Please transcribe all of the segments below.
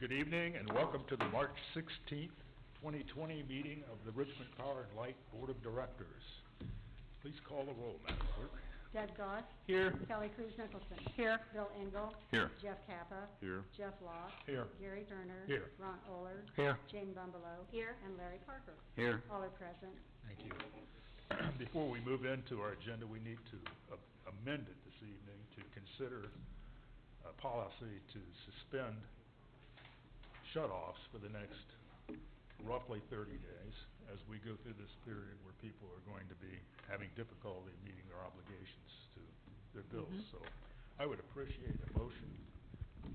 Good evening and welcome to the March 16th, 2020 meeting of the Richmond Power and Light Board of Directors. Please call the roll, Madam Clerk. Doug Goss. Here. Kelly Cruz Nicholson. Here. Bill Engel. Here. Jeff Kappa. Here. Jeff Locke. Here. Gary Turner. Here. Ron Oler. Here. Jane Bumbelow. Here. And Larry Parker. Here. All are present. Thank you. Before we move into our agenda, we need to amend it this evening to consider a policy to suspend shut-offs for the next roughly 30 days as we go through this period where people are going to be having difficulty meeting their obligations to their bills. So I would appreciate a motion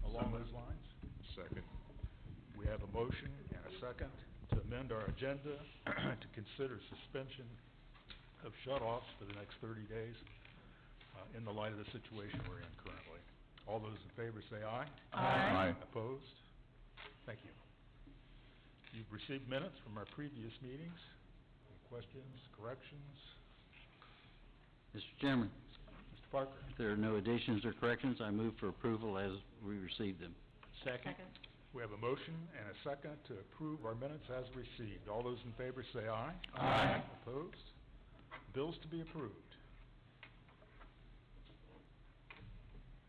along those lines. Second. We have a motion and a second to amend our agenda to consider suspension of shut-offs for the next 30 days in the light of the situation we're in currently. All those in favor say aye. Aye. Opposed? Thank you. You've received minutes from our previous meetings. Any questions, corrections? Mr. Chairman, Mr. Parker? if there are no additions or corrections, I move for approval as we received them. Second. We have a motion and a second to approve our minutes as received. All those in favor say aye. Aye. Opposed? Bills to be approved.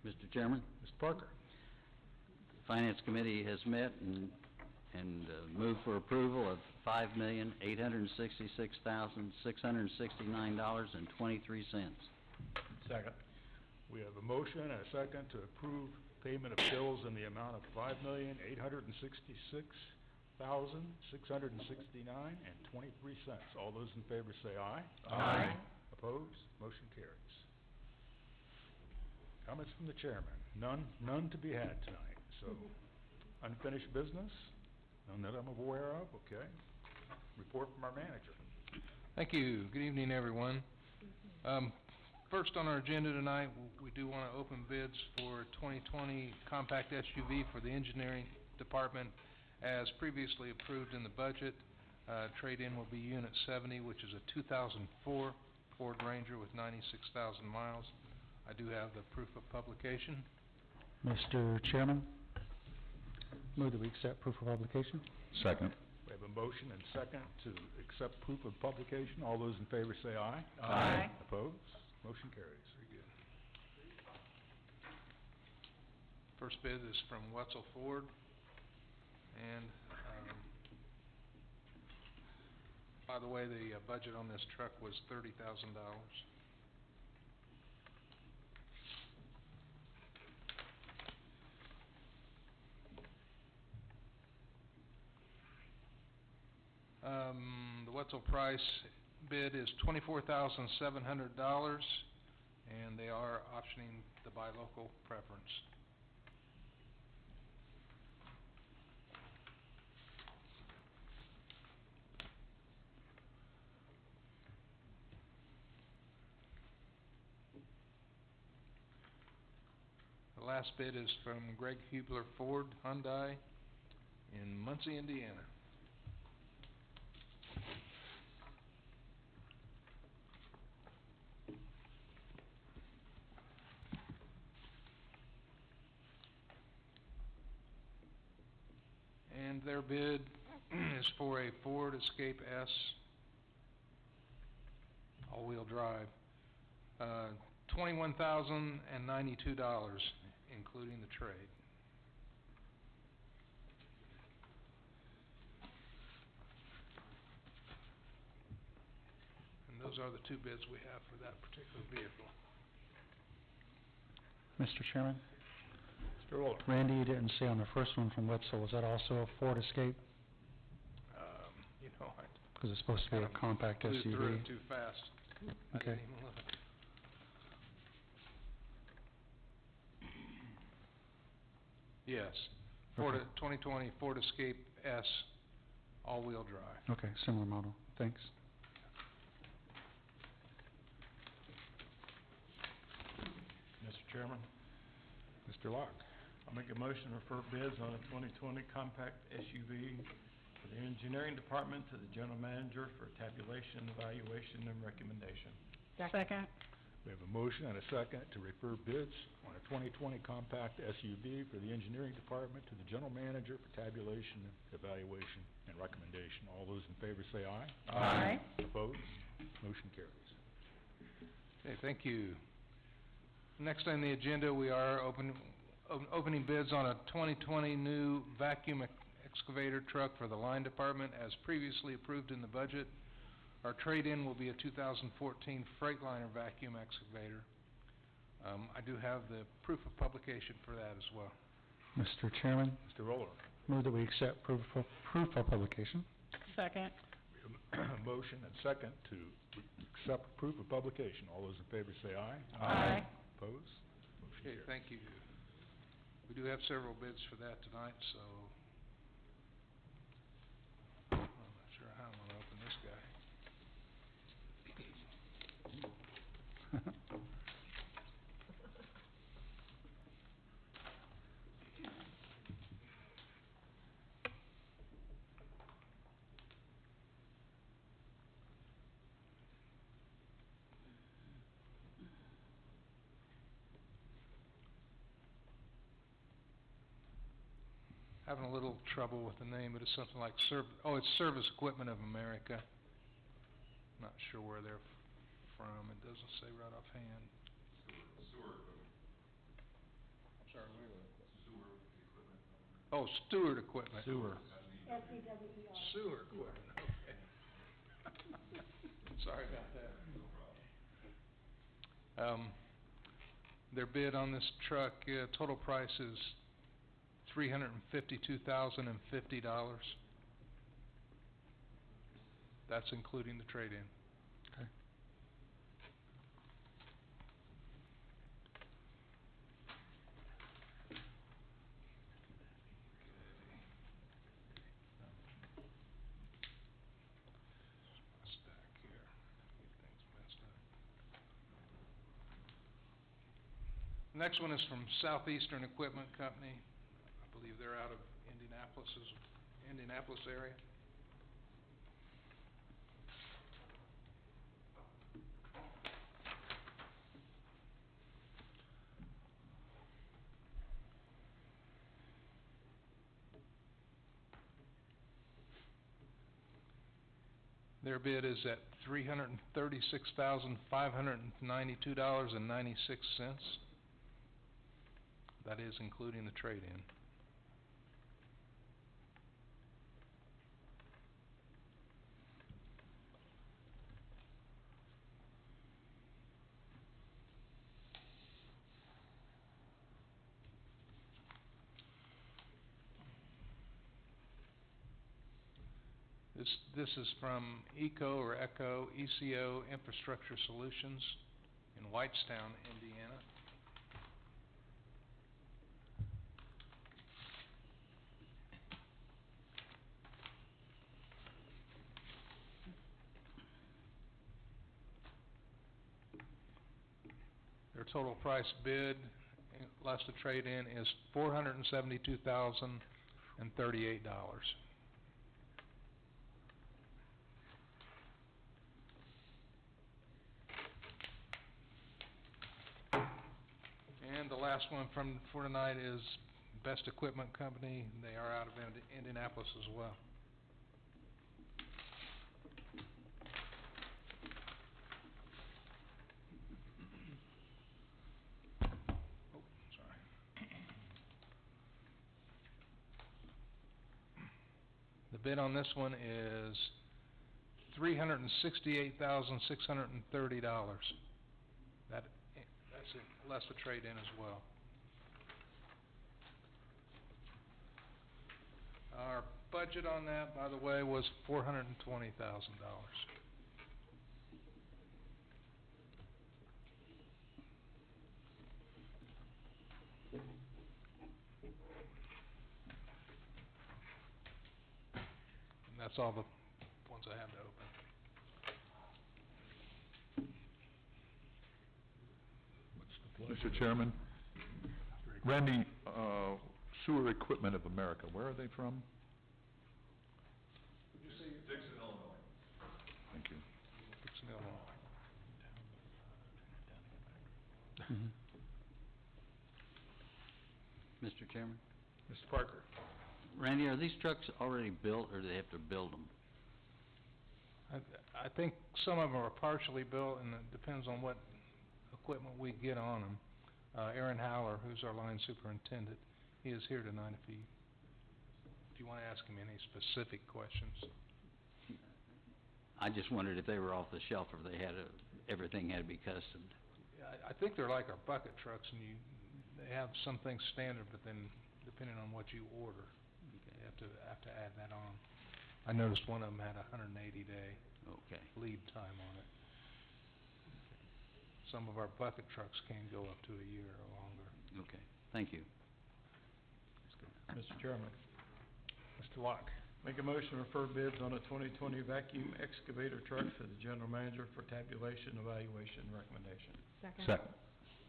Mr. Chairman, Mr. Parker? the Finance Committee has met and moved for approval of $5,866,669.23. Second. We have a motion and a second to approve payment of bills in the amount of $5,866,669.23. All those in favor say aye. Aye. Opposed? Motion carries. Comments from the chairman? None to be had tonight. So, unfinished business? None that I'm aware of. Okay. Report from our manager. Thank you. Good evening, everyone. First on our agenda tonight, we do want to open bids for 2020 compact SUV for the engineering department as previously approved in the budget. Trade-in will be Unit 70, which is a 2004 Ford Ranger with 96,000 miles. I do have the proof of publication. Mr. Chairman, move that we accept proof of publication. Second. We have a motion and second to accept proof of publication. All those in favor say aye. Aye. Opposed? Motion carries. Very good. First bid is from Wetzel Ford, and by the way, the budget on this truck was $30,000. The Wetzel price bid is $24,700, and they are optioning the buy local preference. The last bid is from Greg Hubler Ford Hyundai in Muncie, Indiana. And their bid is for a Ford Escape S all-wheel drive, $21,092, including the trade. And those are the two bids we have for that particular vehicle. Mr. Chairman, Mr. Oler. Randy, you didn't say on the first one from Wetzel, is that also a Ford Escape? You know, I Because it's supposed to be a compact flew through it SUV. too fast. I Okay. didn't even look. Yes, Okay. 2020 Ford Escape S, all-wheel drive. Okay, similar model. Thanks. Mr. Chairman, Mr. Locke. I'll make a motion to refer bids on a 2020 compact SUV for the engineering department to the general manager for tabulation, evaluation, and recommendation. Second. We have a motion and a second to refer bids on a 2020 compact SUV for the engineering department to the general manager for tabulation, evaluation, and recommendation. All those in favor say aye. Aye. Opposed? Motion carries. Okay, thank you. Next on the agenda, we are opening bids on a 2020 new vacuum excavator truck for the line department as previously approved in the budget. Our trade-in will be a 2014 Freightliner vacuum excavator. I do have the proof of publication for that as well. Mr. Chairman, Mr. Roller. move that we accept proof of publication. Second. We have a motion and second to accept proof of publication. All those in favor say aye. Aye. Opposed? Motion Okay, carries. thank you. We do have several bids for that tonight, so I'm not sure how I'm gonna open this guy. Having a little trouble with the name, but it's something like it's Service Equipment of America. Not sure where they're from, it doesn't say right offhand. I'm sorry, wait a minute. Oh, Stewart Equipment. Sewer. S-E-W-E-R. Sewer Equipment, okay. Sorry about that. Their bid on this truck, total price is $352,050. That's including the trade-in. Okay. Stack here. Get things messed up. Next one is from Southeastern Equipment Company. I believe they're out of Indianapolis area. Their bid is at $336,592.96. That is including the trade-in. This is from ECO Infrastructure Solutions in Whitestown, Indiana. Their total price bid, less the trade-in, is $472,038. And the last one for tonight is Best Equipment Company. They are out of Indianapolis as well. Oh, sorry. The bid on this one is $368,630. That's it, less the trade-in as well. Our budget on that, by the way, was $420,000. And that's all the ones I have to open. Pleasure. Mr. Chairman, Randy, Sewer Equipment of America, where are they from? Dixon, Illinois. Thank you. Dixon, Illinois. Mhm. Mr. Chairman? Mr. Parker? Randy, are these trucks already built, or do they have to build them? I think some of them are partially built, and it depends on what equipment we get on them. Aaron Howler, who's our line superintendent, he is here tonight if you want to ask him any specific questions. I just wondered if they were off the shelf, or if they everything had to be custom. I think they're like our bucket trucks, and they have some things standard, but then depending on what you order, you have to add that on. I noticed one of them had a 180-day Okay. lead time on it. Some of our bucket trucks can go up to a year or longer. Okay, thank you. Mr. Chairman, Mr. Locke? make a motion to refer bids on a 2020 vacuum excavator truck to the general manager for tabulation, evaluation, and recommendation. Second.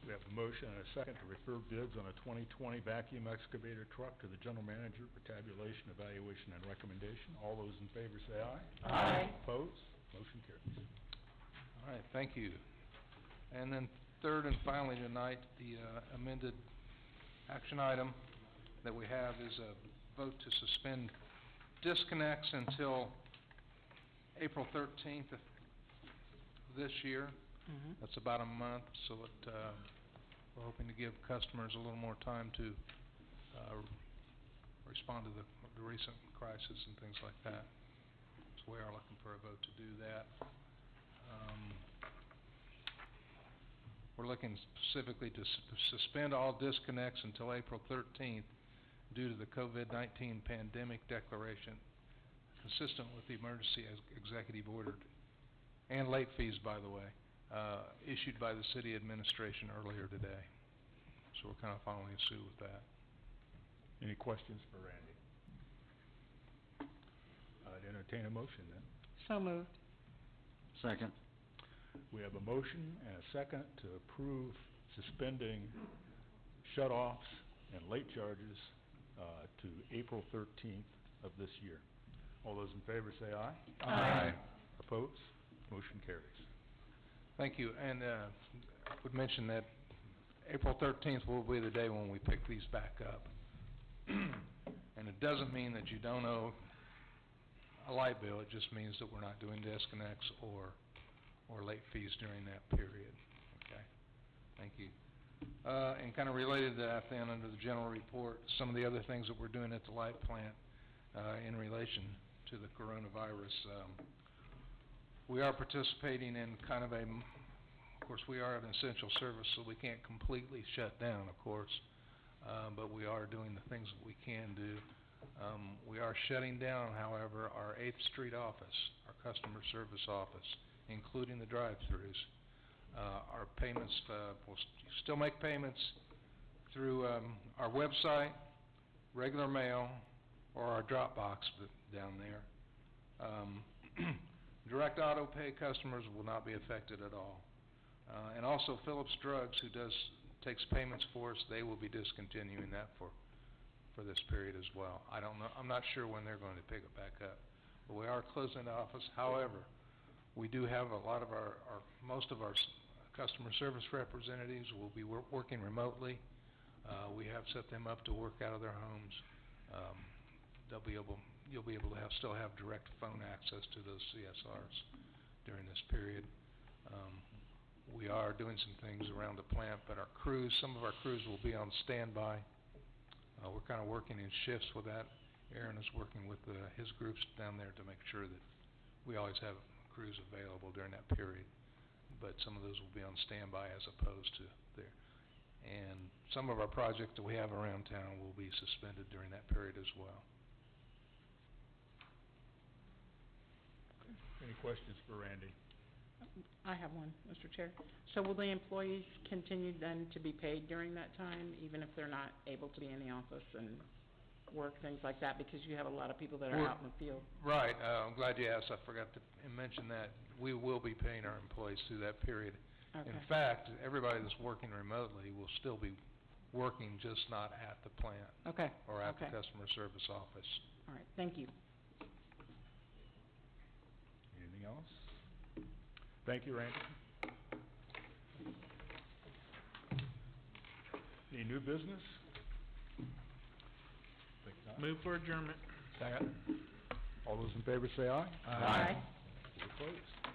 We have a motion and a second to refer bids on a 2020 vacuum excavator truck to the general manager for tabulation, evaluation, and recommendation. All those in favor say aye. Aye. Opposed? Motion carries. All right, thank you. And then third and finally tonight, the amended action item that we have is a vote to suspend disconnects until April 13th of this year. Mhm. That's about a month, so we're hoping to give customers a little more time to respond to the recent crisis and things like that. So we are looking for a vote to do that. We're looking specifically to suspend all disconnects until April 13th due to the COVID-19 pandemic declaration, consistent with the emergency executive order, and late fees, by the way, issued by the city administration earlier today. So we're kind of following suit with that. Any questions for Randy? I'd entertain a motion then. So moved. Second. We have a motion and a second to approve suspending shut-offs and late charges to April 13th of this year. All those in favor say aye. Aye. Opposed? Motion carries. Thank you, and I would mention that April 13th will be the day when we pick these back up. And it doesn't mean that you don't owe a light bill, it just means that we're not doing disconnects or late fees during that period. Okay, thank you. And kind of related to that then, under the general report, some of the other things that we're doing at the light plant in relation to the coronavirus. We are participating in kind of of course we are an essential service, so we can't completely shut down, of course, but we are doing the things that we can do. We are shutting down, however, our 8th Street office, our customer service office, including the drive-throughs. Our payments, we'll still make payments through our website, regular mail, or our drop box down there. Direct auto pay customers will not be affected at all. And also Phillips Drugs, who takes payments for us, they will be discontinuing that for this period as well. I don't know, I'm not sure when they're going to pick it back up. But we are closing the office. However, we do have a lot of most of our customer service representatives will be working remotely. We have set them up to work out of their homes. You'll be able to still have direct phone access to those CSRs during this period. We are doing some things around the plant, but some of our crews will be on standby. We're kind of working in shifts with that. Aaron is working with his groups down there to make sure that we always have crews available during that period. But some of those will be on standby as opposed to there. And some of our projects that we have around town will be suspended during that period as well. Any questions for Randy? I have one, Mr. Chair. So will the employees continue then to be paid during that time, even if they're not able to be in the office and work, things like that, because you have a lot of people that are out in the field? Right. I'm glad you asked. I forgot to mention that. We will be paying our employees through that period. Okay. In fact, everybody that's working remotely will still be working, just not at the plant. Okay. Or at the Okay. customer service office. All right, thank you. Anything else? Thank you, Randy. Any new business? Move for adjournment. Second. All those in favor say aye. Aye. We're closed.